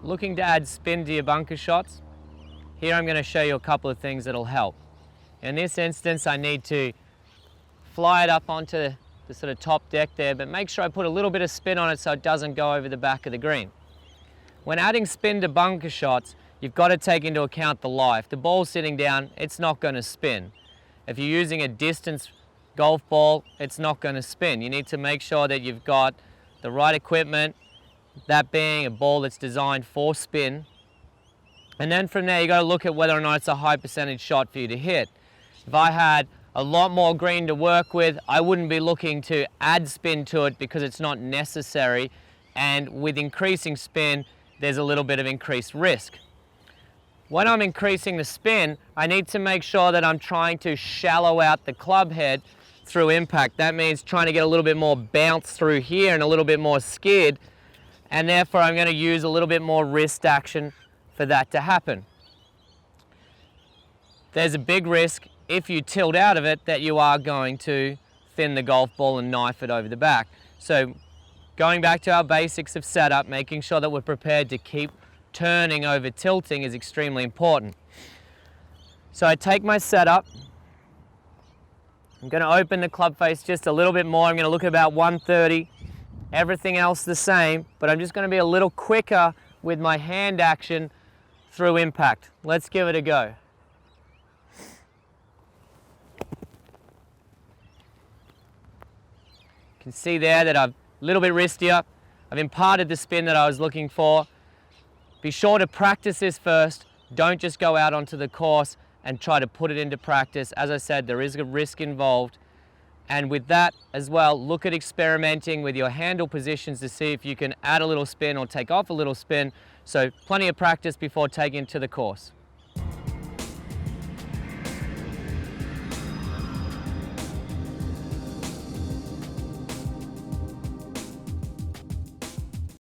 Looking to add spin to your bunker shots, here I'm going to show you a couple of things that'll help. In this instance, I need to fly it up onto the sort of top deck there, but make sure I put a little bit of spin on it so it doesn't go over the back of the green. When adding spin to bunker shots, you've got to take into account the lie. If the ball's sitting down, it's not going to spin. If you're using a distance golf ball, it's not going to spin. You need to make sure that you've got the right equipment, that being a ball that's designed for spin. And then from there, you got to look at whether or not it's a high percentage shot for you to hit. If I had a lot more green to work with, I wouldn't be looking to add spin to it because it's not necessary. And with increasing spin, there's a little bit of increased risk. When I'm increasing the spin, I need to make sure that I'm trying to shallow out the club head through impact. That means trying to get a little bit more bounce through here and a little bit more skid. And therefore I'm going to use a little bit more wrist action for that to happen. There's a big risk if you tilt out of it that you are going to thin the golf ball and knife it over the back. So going back to our basics of setup, making sure that we're prepared to keep turning over tilting is extremely important. So I take my setup, I'm going to open the club face just a little bit more. I'm going to look at about 130. Everything else the same, but I'm just going to be a little quicker with my hand action through impact. Let's give it a go. You can see there that I'm a little bit wristier. I've imparted the spin that I was looking for. Be sure to practice this first. Don't just go out onto the course and try to put it into practice. As I said, there is a risk involved. And with that as well, look at experimenting with your handle positions to see if you can add a little spin or take off a little spin. So plenty of practice before taking it to the course.